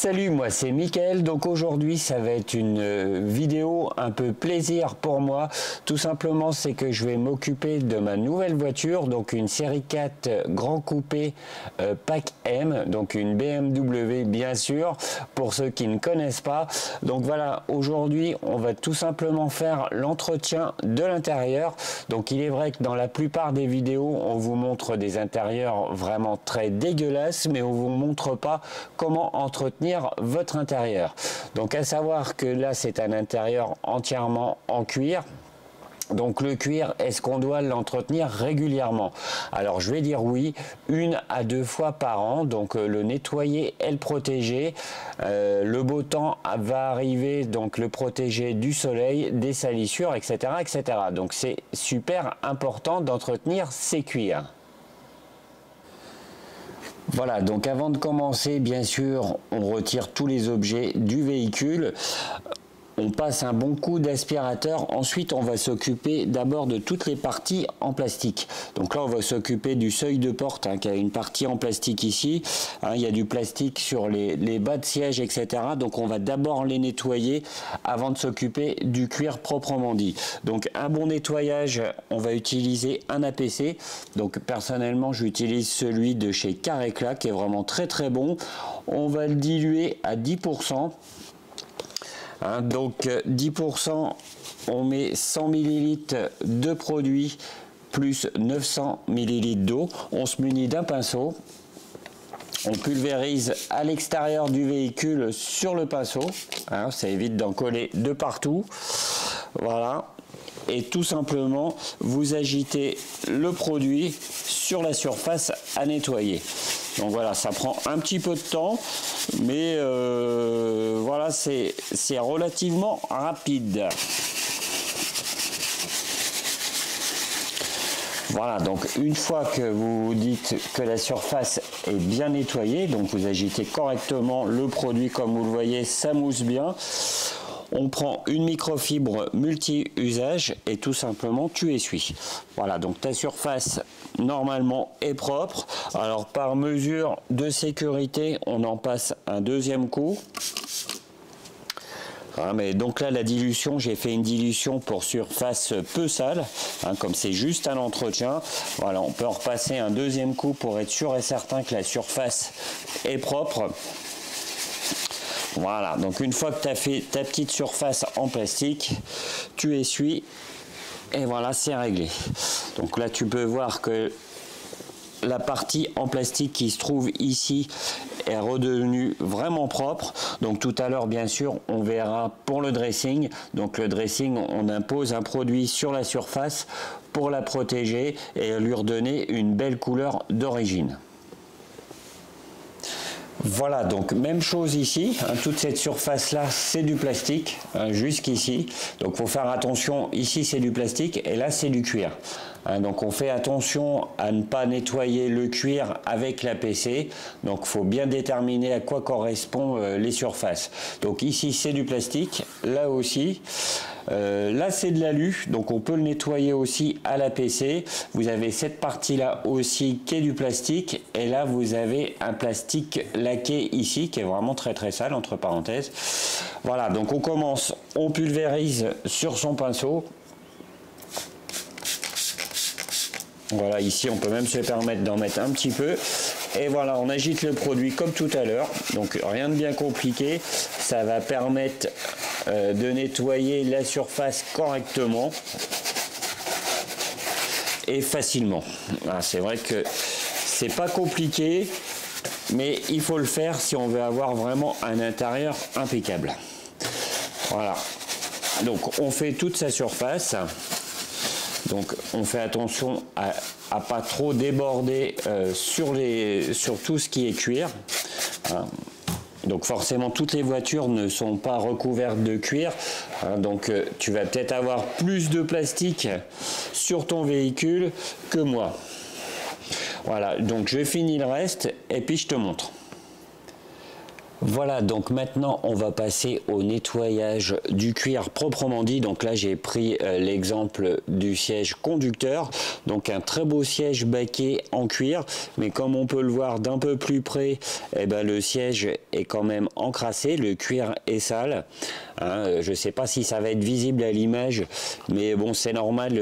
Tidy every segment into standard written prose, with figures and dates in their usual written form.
Salut, moi c'est Mickaël. Donc aujourd'hui ça va être une vidéo un peu plaisir pour moi. Tout simplement c'est que je vais m'occuper de ma nouvelle voiture, donc une série 4 Grand Coupé Pack M, donc une BMW bien sûr, pour ceux qui ne connaissent pas. Donc voilà, aujourd'hui on va tout simplement faire l'entretien de l'intérieur. Donc il est vrai que dans la plupart des vidéos on vous montre des intérieurs vraiment très dégueulasses, mais on vous montre pas comment entretenir votre intérieur. Donc à savoir que là c'est un intérieur entièrement en cuir. Donc le cuir, est-ce qu'on doit l'entretenir régulièrement? Alors je vais dire oui, 1 à 2 fois par an, donc le nettoyer et le protéger. Le beau temps va arriver, donc le protéger du soleil, des salissures, etc. etc. Donc c'est super important d'entretenir ces cuirs. Voilà, donc avant de commencer, bien sûr, on retire tous les objets du véhicule. On passe un bon coup d'aspirateur. Ensuite, on va s'occuper d'abord de toutes les parties en plastique. Donc là, on va s'occuper du seuil de porte, qui a une partie en plastique ici. Il y a du plastique sur les bas de siège, etc. Donc on va d'abord les nettoyer avant de s'occuper du cuir proprement dit. Donc un bon nettoyage, on va utiliser un APC. Donc personnellement, j'utilise celui de chez Carré-Cla, qui est vraiment très très bon. On va le diluer à 10%. Donc 10%, on met 100 ml de produit plus 900 ml d'eau. On se munit d'un pinceau. On pulvérise à l'extérieur du véhicule sur le pinceau. Ça évite d'en coller de partout. Voilà. Et tout simplement, vous agitez le produit sur la surface à nettoyer. Donc voilà, ça prend un petit peu de temps, mais voilà, c'est relativement rapide. Voilà, donc une fois que vous dites que la surface est bien nettoyée, donc vous agitez correctement le produit comme vous le voyez, ça mousse bien. On prend une microfibre multi-usage et tout simplement tu essuies. Voilà, donc ta surface normalement est propre. Alors par mesure de sécurité, on en passe un deuxième coup. Mais donc là la dilution, j'ai fait une dilution pour surface peu sale, comme c'est juste un entretien. Voilà, on peut en repasser un deuxième coup pour être sûr et certain que la surface est propre. Voilà, donc une fois que tu as fait ta petite surface en plastique, tu essuies et voilà, c'est réglé. Donc là tu peux voir que la partie en plastique qui se trouve ici est redevenue vraiment propre. Donc tout à l'heure bien sûr on verra pour le dressing. Donc le dressing, on impose un produit sur la surface pour la protéger et lui redonner une belle couleur d'origine. Voilà, donc même chose ici, toute cette surface là c'est du plastique, jusqu'ici, donc il faut faire attention, ici c'est du plastique et là c'est du cuir. Donc on fait attention à ne pas nettoyer le cuir avec l'APC, donc il faut bien déterminer à quoi correspondent les surfaces. Donc ici c'est du plastique, là aussi. Là c'est de l'alu, donc on peut le nettoyer aussi à l'APC. Vous avez cette partie là aussi qui est du plastique et là vous avez un plastique laqué ici qui est vraiment très très sale entre parenthèses. Voilà, donc on commence, on pulvérise sur son pinceau. Voilà, ici on peut même se permettre d'en mettre un petit peu. Et voilà, on agite le produit comme tout à l'heure. Donc rien de bien compliqué. Ça va permettre de nettoyer la surface correctement et facilement. C'est vrai que c'est pas compliqué, mais il faut le faire si on veut avoir vraiment un intérieur impeccable. Voilà. Donc on fait toute sa surface. Donc on fait attention à pas trop déborder sur tout ce qui est cuir. Donc forcément toutes les voitures ne sont pas recouvertes de cuir. Donc tu vas peut-être avoir plus de plastique sur ton véhicule que moi. Voilà, donc je finis le reste et puis je te montre. Voilà, donc maintenant on va passer au nettoyage du cuir proprement dit. Donc là j'ai pris l'exemple du siège conducteur, donc un très beau siège baquet en cuir, mais comme on peut le voir d'un peu plus près, eh ben, le siège est quand même encrassé, le cuir est sale. Hein, je ne sais pas si ça va être visible à l'image, mais bon c'est normal,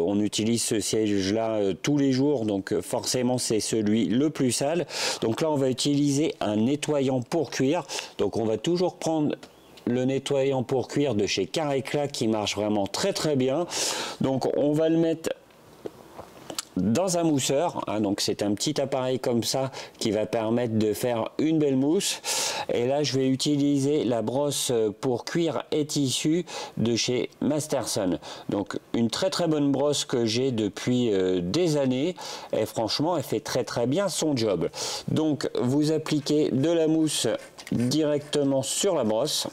on utilise ce siège là tous les jours, donc forcément c'est celui le plus sale. Donc là on va utiliser un nettoyant pour cuir, donc on va toujours prendre le nettoyant pour cuir de chez Carré-Clac qui marche vraiment très très bien. Donc on va le mettre dans un mousseur, hein, donc c'est un petit appareil comme ça qui va permettre de faire une belle mousse. Et là je vais utiliser la brosse pour cuir et tissu de chez Masterson, donc une très très bonne brosse que j'ai depuis des années, et franchement elle fait très très bien son job. Donc vous appliquez de la mousse directement sur la brosse,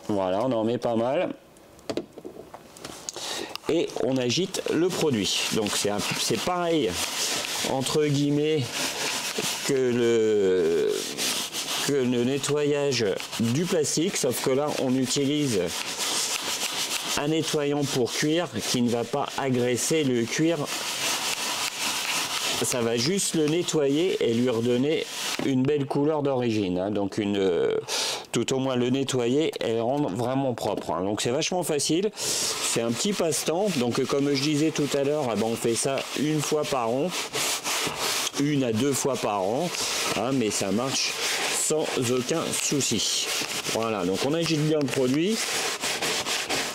voilà, on en met pas mal. Et on agite le produit. Donc c'est pareil entre guillemets que le nettoyage du plastique, sauf que là on utilise un nettoyant pour cuir qui ne va pas agresser le cuir, ça va juste le nettoyer et lui redonner une belle couleur d'origine, hein. Donc tout au moins le nettoyer et le rendre vraiment propre, hein. Donc c'est vachement facile, c'est un petit passe-temps. Donc comme je disais tout à l'heure, eh ben, on fait ça une fois par an, 1 à 2 fois par an, hein, mais ça marche sans aucun souci. Voilà, donc on agite bien le produit.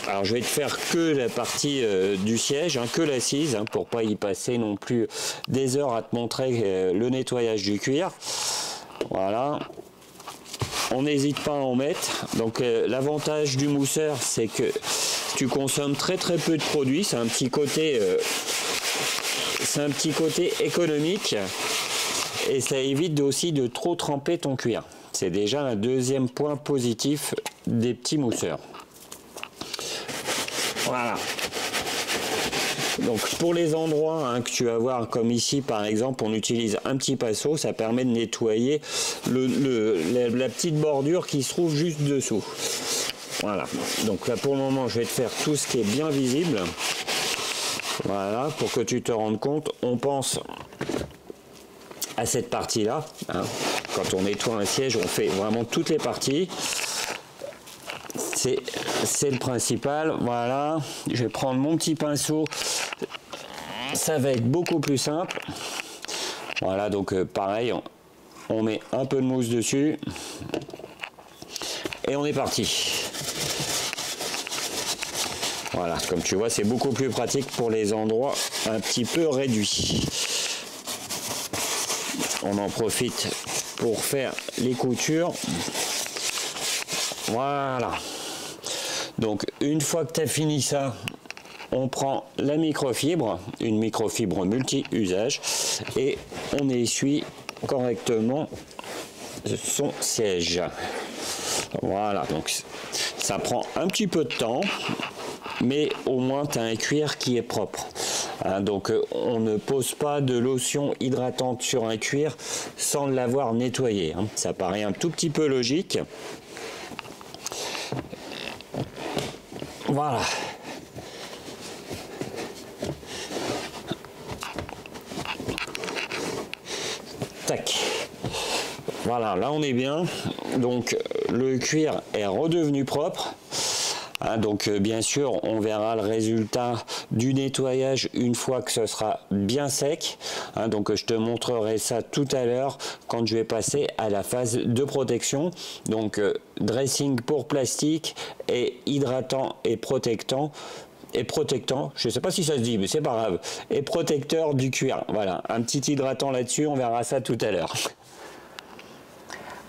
Alors je vais te faire que la partie du siège, hein, que l'assise, hein, pour pas y passer non plus des heures à te montrer le nettoyage du cuir. Voilà, on n'hésite pas à en mettre. Donc l'avantage du mousseur, c'est que tu consommes très très peu de produits, c'est un petit côté économique, et ça évite aussi de trop tremper ton cuir. C'est déjà un deuxième point positif des petits mousseurs. Voilà. Donc pour les endroits, hein, que tu vas voir, comme ici par exemple, on utilise un petit pinceau, ça permet de nettoyer la petite bordure qui se trouve juste dessous. Voilà, donc là pour le moment je vais te faire tout ce qui est bien visible. Voilà, pour que tu te rendes compte, on pense à cette partie là, hein. Quand on nettoie un siège, on fait vraiment toutes les parties. C'est le principal. Voilà, je vais prendre mon petit pinceau, ça va être beaucoup plus simple. Voilà, donc pareil, on met un peu de mousse dessus et on est parti. Voilà, comme tu vois, c'est beaucoup plus pratique pour les endroits un petit peu réduits. On en profite pour faire les coutures. Voilà. Donc une fois que tu as fini ça, on prend la microfibre, une microfibre multi-usage, et on essuie correctement son siège. Voilà, donc ça prend un petit peu de temps, mais au moins tu as un cuir qui est propre. Hein, donc on ne pose pas de lotion hydratante sur un cuir sans l'avoir nettoyé, hein. Ça paraît un tout petit peu logique. Voilà. Tac. Voilà, là on est bien. Donc le cuir est redevenu propre. Hein, donc bien sûr, on verra le résultat du nettoyage une fois que ce sera bien sec. Hein, donc je te montrerai ça tout à l'heure quand je vais passer à la phase de protection. Donc dressing pour plastique et hydratant et protectant. Je ne sais pas si ça se dit, mais c'est pas grave. Et protecteur du cuir. Voilà, un petit hydratant là-dessus, on verra ça tout à l'heure.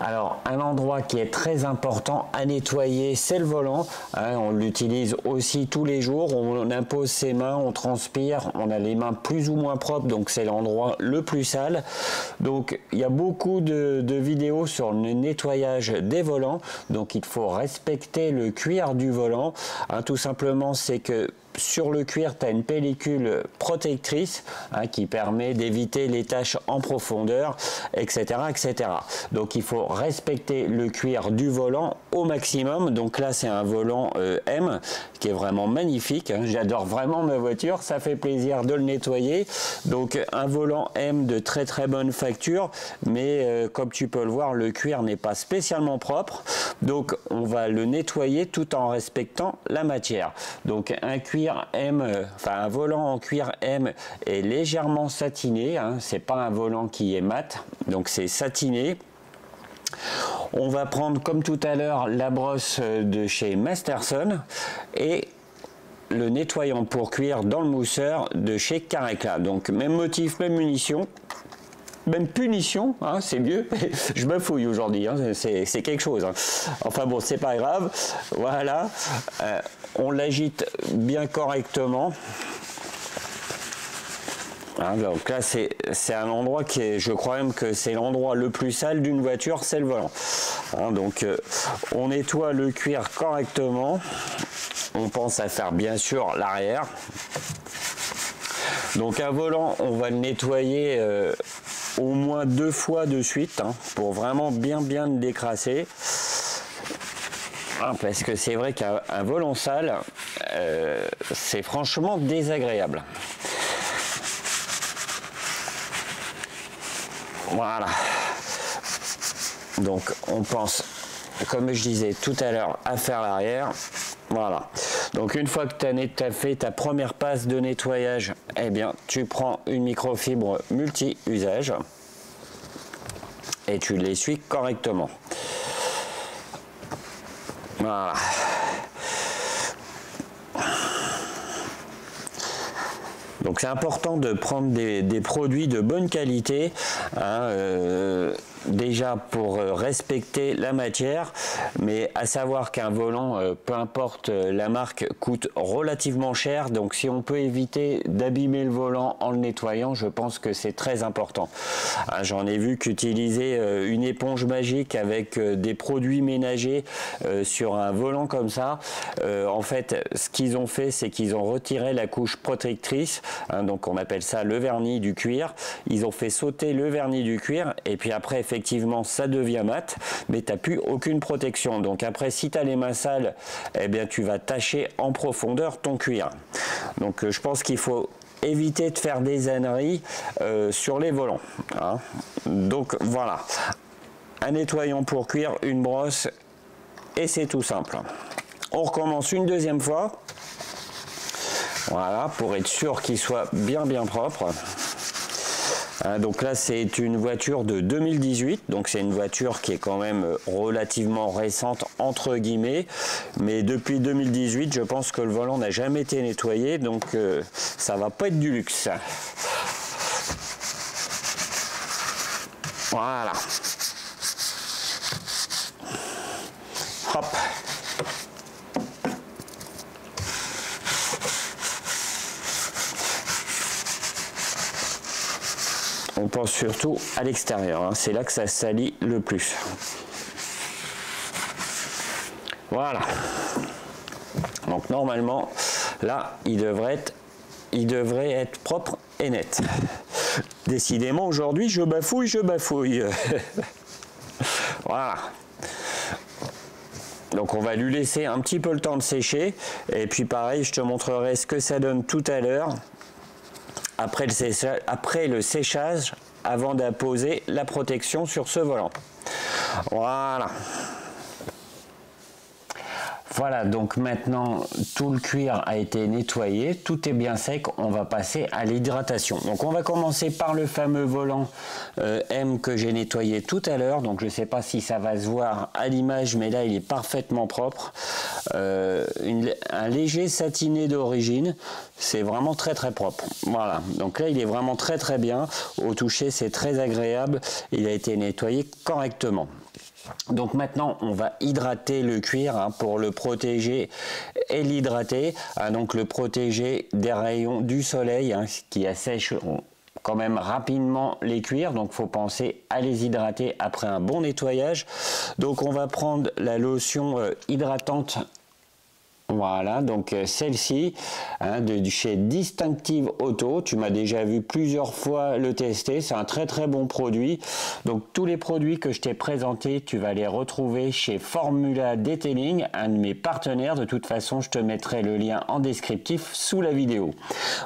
Alors, un endroit qui est très important à nettoyer, c'est le volant. Hein, on l'utilise aussi tous les jours. On impose ses mains, on transpire, on a les mains plus ou moins propres, donc c'est l'endroit le plus sale. Donc, il y a beaucoup de vidéos sur le nettoyage des volants. Donc, il faut respecter le cuir du volant. Hein, tout simplement, c'est que sur le cuir, tu as une pellicule protectrice qui permet d'éviter les taches en profondeur, etc., etc. Donc il faut respecter le cuir du volant au maximum. Donc là, c'est un volant M qui est vraiment magnifique. J'adore vraiment ma voiture, ça fait plaisir de le nettoyer. Donc un volant M de très très bonne facture, mais comme tu peux le voir, le cuir n'est pas spécialement propre. Donc on va le nettoyer tout en respectant la matière. Donc un cuir M, un volant en cuir M est légèrement satiné, c'est pas un volant qui est mat, donc c'est satiné. On va prendre comme tout à l'heure la brosse de chez Masterson et le nettoyant pour cuir dans le mousseur de chez Carrecla. Donc même motif, même munition. Même punition, c'est mieux. Je me fouille aujourd'hui, c'est quelque chose. Enfin bon, c'est pas grave. Voilà, on l'agite bien correctement. Donc là, c'est un endroit qui est, je crois même que c'est l'endroit le plus sale d'une voiture, c'est le volant. Donc on nettoie le cuir correctement. On pense à faire bien sûr l'arrière. Donc un volant, on va le nettoyer au moins 2 fois de suite pour vraiment bien le décrasser. Parce que c'est vrai qu'un volant sale, c'est franchement désagréable. Voilà. Donc on pense, comme je disais tout à l'heure, à faire l'arrière. Voilà. Donc une fois que tu as fait ta première passe de nettoyage, eh bien tu prends une microfibre multi-usage et tu l'essuies correctement. Voilà. Donc c'est important de prendre des produits de bonne qualité, déjà pour respecter la matière, mais à savoir qu'un volant, peu importe la marque, coûte relativement cher. Donc si on peut éviter d'abîmer le volant en le nettoyant, je pense que c'est très important. J'en ai vu qu'utiliser une éponge magique avec des produits ménagers sur un volant comme ça, en fait ce qu'ils ont fait, c'est qu'ils ont retiré la couche protectrice, donc on appelle ça le vernis du cuir. Ils ont fait sauter le vernis du cuir et puis après effectivement ça devient mat, mais tu n'as plus aucune protection. Donc après, si tu as les mains sales, eh bien tu vas tacher en profondeur ton cuir. Donc je pense qu'il faut éviter de faire des âneries sur les volants. Donc voilà, un nettoyant pour cuir, une brosse et c'est tout simple. On recommence une deuxième fois. Voilà, pour être sûr qu'il soit bien propre. Donc là c'est une voiture de 2018, donc c'est une voiture qui est quand même relativement récente entre guillemets, mais depuis 2018 je pense que le volant n'a jamais été nettoyé, donc ça va pas être du luxe. Voilà. Hop. On pense surtout à l'extérieur, c'est là que ça salit le plus. Voilà. Donc normalement, là, il devrait être propre et net. Décidément, aujourd'hui, je bafouille. Voilà. Donc on va lui laisser un petit peu le temps de sécher. Et puis pareil, je te montrerai ce que ça donne tout à l'heure. Après le séchage, avant d'apposer la protection sur ce volant. Voilà. Voilà, donc maintenant tout le cuir a été nettoyé, tout est bien sec, on va passer à l'hydratation. Donc on va commencer par le fameux volant M que j'ai nettoyé tout à l'heure. Donc je ne sais pas si ça va se voir à l'image, mais là il est parfaitement propre. Un léger satiné d'origine, c'est vraiment très propre. Voilà, donc là il est vraiment très bien. Au toucher c'est très agréable, il a été nettoyé correctement. Donc maintenant on va hydrater le cuir pour le protéger et l'hydrater, donc le protéger des rayons du soleil qui assèche quand même rapidement les cuirs, donc il faut penser à les hydrater après un bon nettoyage. Donc on va prendre la lotion hydratante Voilà, donc celle-ci, hein, de chez Distinctive Auto, tu m'as déjà vu plusieurs fois le tester, c'est un très très bon produit. Donc tous les produits que je t'ai présentés, tu vas les retrouver chez Formula Detailing, un de mes partenaires. De toute façon, je te mettrai le lien en descriptif sous la vidéo.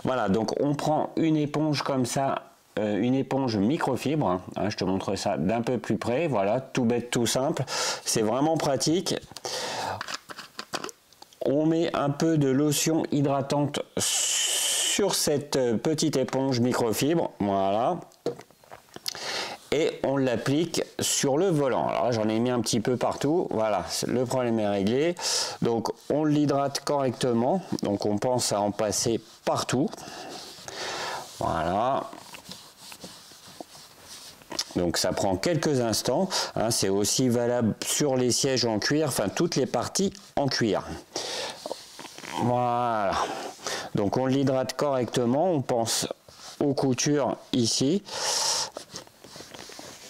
Voilà, donc on prend une éponge comme ça, une éponge microfibre, hein, je te montre ça d'un peu plus près. Voilà, tout bête, tout simple, c'est vraiment pratique. On met un peu de lotion hydratante sur cette petite éponge microfibre, voilà, et on l'applique sur le volant. Alors j'en ai mis un petit peu partout, voilà, le problème est réglé. Donc on l'hydrate correctement, donc on pense à en passer partout, voilà. Donc ça prend quelques instants, hein, c'est aussi valable sur les sièges en cuir, enfin toutes les parties en cuir. Voilà, donc on l'hydrate correctement, on pense aux coutures ici.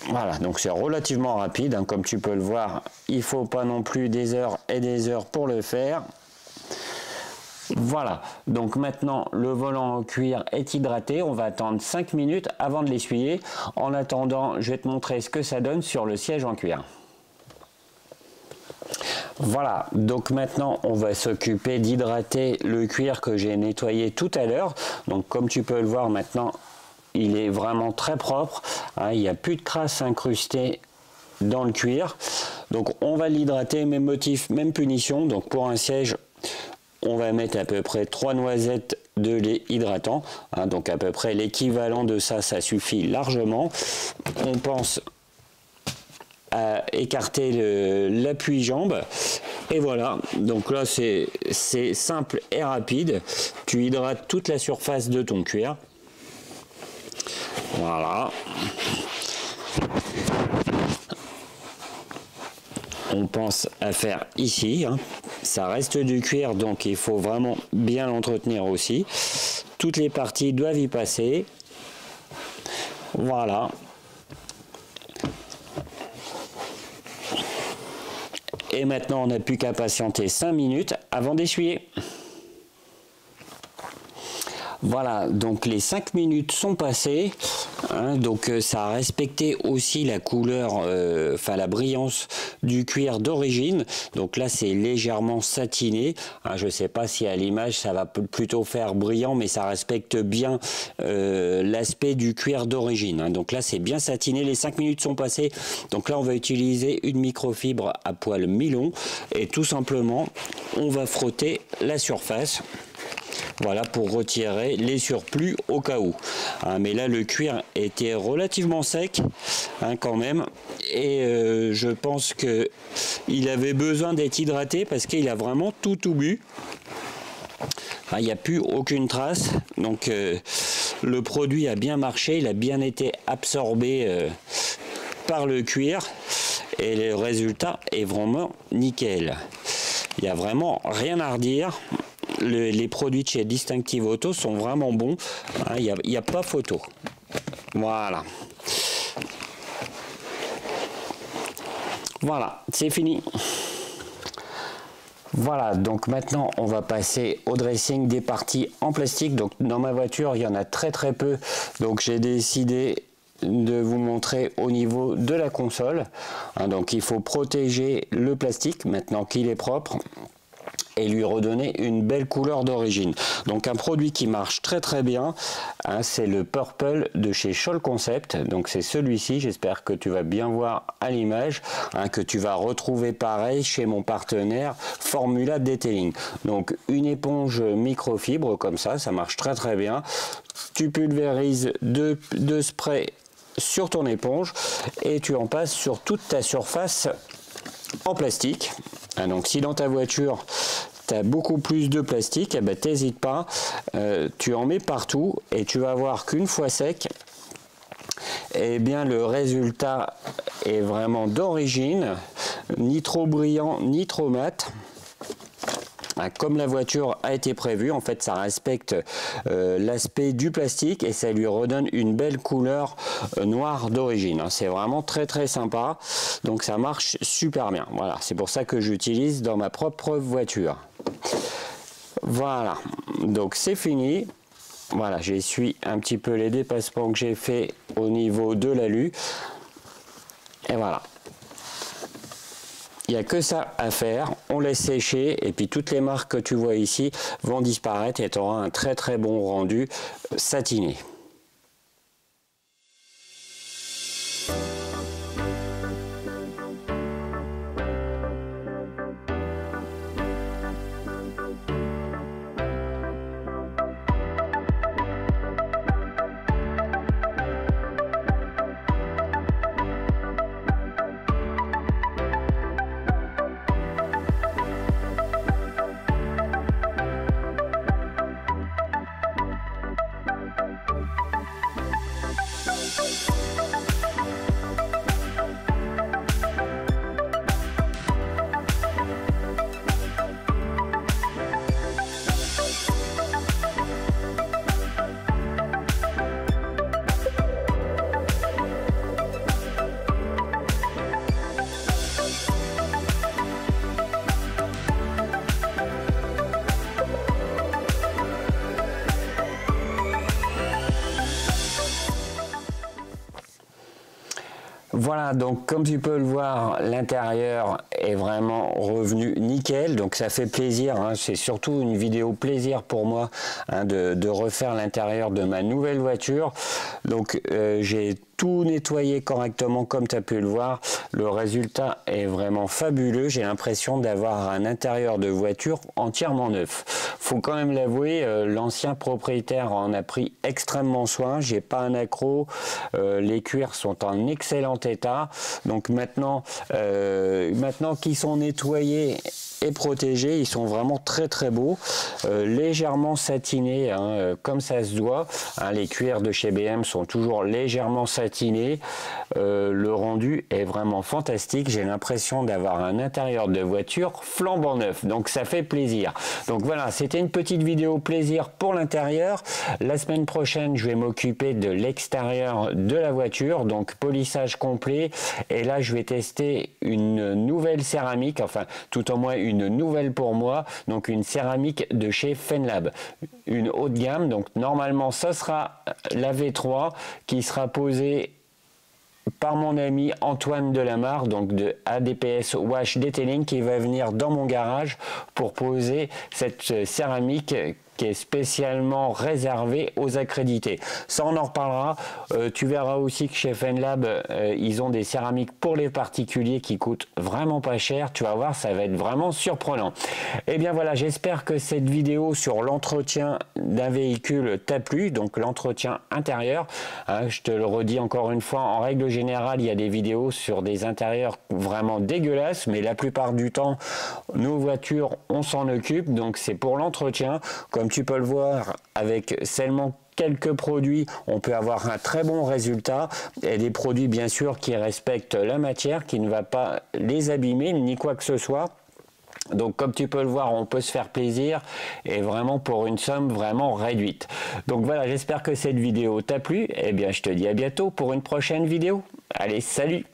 Voilà, donc c'est relativement rapide, hein, comme tu peux le voir, il ne faut pas non plus des heures et des heures pour le faire. Voilà, donc maintenant le volant en cuir est hydraté, on va attendre 5 minutes avant de l'essuyer. En attendant, je vais te montrer ce que ça donne sur le siège en cuir. Voilà, donc maintenant on va s'occuper d'hydrater le cuir que j'ai nettoyé tout à l'heure. Donc comme tu peux le voir maintenant, il est vraiment très propre, hein, il n'y a plus de crasse incrustée dans le cuir. Donc on va l'hydrater, même motif, même punition. Donc pour un siège, on va mettre à peu près 3 noisettes de lait hydratant, hein, donc à peu près l'équivalent de ça, ça suffit largement. On pense à écarter l'appui-jambe, et voilà, donc là c'est simple et rapide. Tu hydrates toute la surface de ton cuir, voilà. On pense à faire ici, hein. Ça reste du cuir, donc il faut vraiment bien l'entretenir aussi. Toutes les parties doivent y passer. Voilà. Et maintenant, on n'a plus qu'à patienter 5 minutes avant d'essuyer. Voilà, donc les 5 minutes sont passées, hein, donc ça a respecté aussi la couleur, enfin la brillance du cuir d'origine. Donc là c'est légèrement satiné, hein, je ne sais pas si à l'image ça va plutôt faire brillant, mais ça respecte bien l'aspect du cuir d'origine, hein. Donc là c'est bien satiné, les 5 minutes sont passées, donc là on va utiliser une microfibre à poil mi-long et tout simplement on va frotter la surface. Voilà, pour retirer les surplus au cas où, hein, mais là le cuir était relativement sec, hein, quand même, et je pense que il avait besoin d'être hydraté parce qu'il a vraiment tout bu. Il n'y a plus aucune trace, donc le produit a bien marché, il a bien été absorbé par le cuir et le résultat est vraiment nickel. Il n'y a vraiment rien à redire. Les produits de chez Distinctive Auto sont vraiment bons, il n'y a pas photo. Voilà. Voilà, c'est fini. Voilà, donc maintenant on va passer au dressing des parties en plastique. Donc dans ma voiture il y en a très peu, donc j'ai décidé de vous montrer au niveau de la console. Donc il faut protéger le plastique maintenant qu'il est propre et lui redonner une belle couleur d'origine. Donc un produit qui marche très bien, hein, c'est le Purple de chez Scholl Concept. Donc c'est celui-ci, j'espère que tu vas bien voir à l'image, hein, que tu vas retrouver pareil chez mon partenaire Formula Detailing. Donc une éponge microfibre comme ça marche très bien. Tu pulvérises deux sprays sur ton éponge et tu en passes sur toute ta surface en plastique. Donc si dans ta voiture tu as beaucoup plus de plastique, t'hésites pas, tu en mets partout et tu vas voir qu'une fois sec, eh bien le résultat est vraiment d'origine, ni trop brillant ni trop mat. Comme la voiture a été prévue, en fait ça respecte l'aspect du plastique et ça lui redonne une belle couleur noire d'origine. C'est vraiment très sympa, donc ça marche super bien. Voilà, c'est pour ça que j'utilise dans ma propre voiture. Voilà, donc c'est fini. Voilà, j'essuie un petit peu les dépassements que j'ai fait au niveau de l'alu. Et voilà. Il n'y a que ça à faire, on laisse sécher et puis toutes les marques que tu vois ici vont disparaître et tu auras un très très bon rendu satiné. Voilà, donc comme tu peux le voir, l'intérieur est vraiment revenu nickel, donc ça fait plaisir, hein. C'est surtout une vidéo plaisir pour moi, hein, de refaire l'intérieur de ma nouvelle voiture. Donc j'ai tout nettoyé correctement comme tu as pu le voir. Le résultat est vraiment fabuleux. J'ai l'impression d'avoir un intérieur de voiture entièrement neuf. Faut quand même l'avouer, l'ancien propriétaire en a pris extrêmement soin. J'ai pas un accroc, les cuirs sont en excellent état. Donc maintenant qu'ils sont nettoyés et protégés, ils sont vraiment très très beaux, légèrement satinés, hein, comme ça se doit, hein. Les cuirs de chez BM sont toujours légèrement satinés, le rendu est vraiment fantastique. J'ai l'impression d'avoir un intérieur de voiture flambant neuf, donc ça fait plaisir. Donc voilà, c'était une petite vidéo plaisir pour l'intérieur. La semaine prochaine, je vais m'occuper de l'extérieur de la voiture, donc polissage complet, et là je vais tester une nouvelle céramique, enfin tout au moins une nouvelle pour moi, donc une céramique de chez Fenlab, une haut de gamme. Donc normalement ça sera la V3 qui sera posée par mon ami Antoine Delamarre, donc de ADPS Wash Detailing, qui va venir dans mon garage pour poser cette céramique qui est spécialement réservé aux accrédités. Ça, on en reparlera. Tu verras aussi que chez Fenlab, ils ont des céramiques pour les particuliers qui coûtent vraiment pas cher. Tu vas voir, ça va être vraiment surprenant. Et bien voilà, j'espère que cette vidéo sur l'entretien d'un véhicule t'a plu, donc l'entretien intérieur. Hein, je te le redis encore une fois, en règle générale, il y a des vidéos sur des intérieurs vraiment dégueulasses, mais la plupart du temps, nos voitures, on s'en occupe, donc c'est pour l'entretien. Comme tu peux le voir, avec seulement quelques produits, on peut avoir un très bon résultat, et des produits bien sûr qui respectent la matière, qui ne va pas les abîmer ni quoi que ce soit. Donc comme tu peux le voir, on peut se faire plaisir et vraiment pour une somme vraiment réduite. Donc voilà, j'espère que cette vidéo t'a plu. Et bien je te dis à bientôt pour une prochaine vidéo. Allez, salut!